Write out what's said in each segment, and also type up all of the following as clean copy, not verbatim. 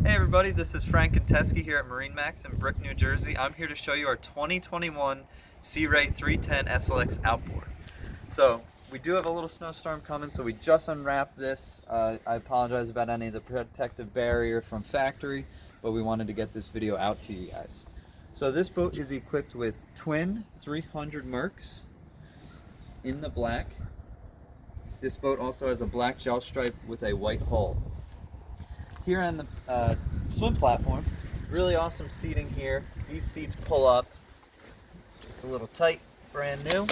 Hey everybody, this is Frank and Teskey here at MarineMax in Brick, New Jersey. I'm here to show you our 2021 Sea Ray 310 SLX outboard. So we do have a little snowstorm coming, so we just unwrapped this. I apologize about any of the protective barrier from factory, but we wanted to get this video out to you guys. So this boat is equipped with twin 300 Mercs in the black. This boat also has a black gel stripe with a white hull. Here on the swim platform, really awesome seating here. These seats pull up, just a little tight, brand new.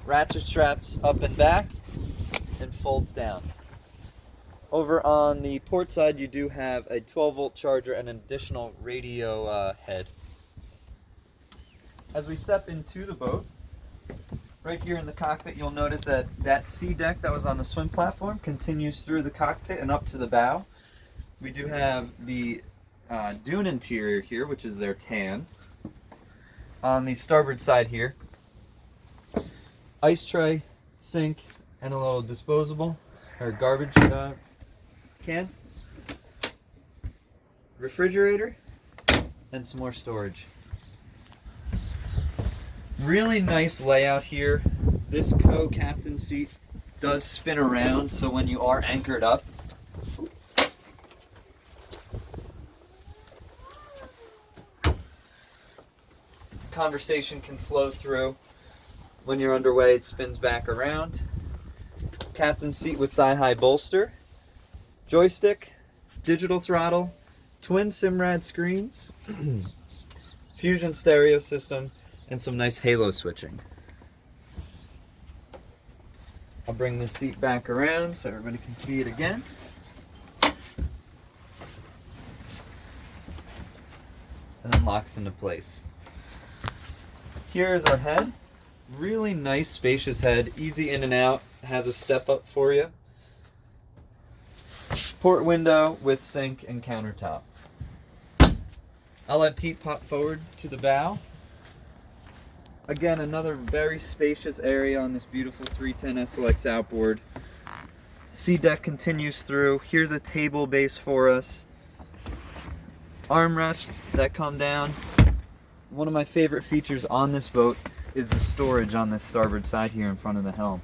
Ratchet straps up and back, and folds down. Over on the port side, you do have a 12-volt charger and an additional radio head. As we step into the boat, right here in the cockpit, you'll notice that that sea deck that was on the swim platform continues through the cockpit and up to the bow. We do have the dune interior here, which is their tan. On the starboard side here, ice tray, sink, and a little disposable or garbage can, refrigerator, and some more storage. Really nice layout here. This co-captain seat does spin around, so when you are anchored up, conversation can flow through. When you're underway, it spins back around. Captain seat with thigh-high bolster, joystick, digital throttle, twin Simrad screens, fusion stereo system, and some nice halo switching. I'll bring this seat back around so everybody can see it again. And then locks into place. Here is our head. Really nice spacious head, easy in and out, has a step up for you. Port window with sink and countertop. I'll let Pete pop forward to the bow. Again, another very spacious area on this beautiful 310 SLX outboard. Sea deck continues through. Here's a table base for us. Armrests that come down. One of my favorite features on this boat is the storage on this starboard side here in front of the helm.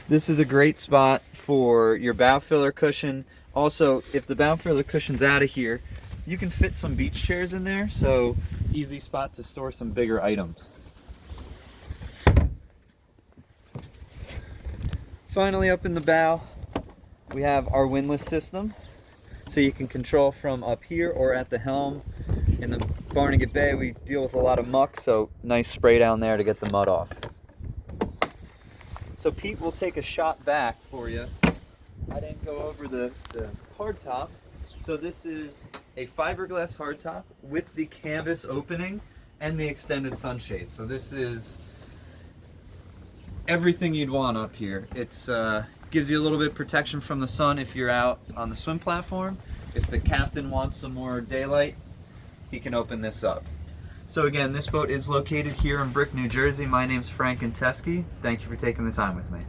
This is a great spot for your bow filler cushion. Also, if the bow filler cushion's out of here, you can fit some beach chairs in there, so easy spot to store some bigger items. Finally, up in the bow, we have our windlass system. So you can control from up here or at the helm. In the Barnegat Bay, we deal with a lot of muck, so nice spray down there to get the mud off. So Pete will take a shot back for you. I didn't go over the hardtop. So this is a fiberglass hardtop with the canvas opening and the extended sunshade. So this is everything you'd want up here. It's gives you a little bit of protection from the sun if you're out on the swim platform. If the captain wants some more daylight, he can open this up. So again, this boat is located here in Brick, New Jersey. My name's Frank and Teskey. Thank you for taking the time with me.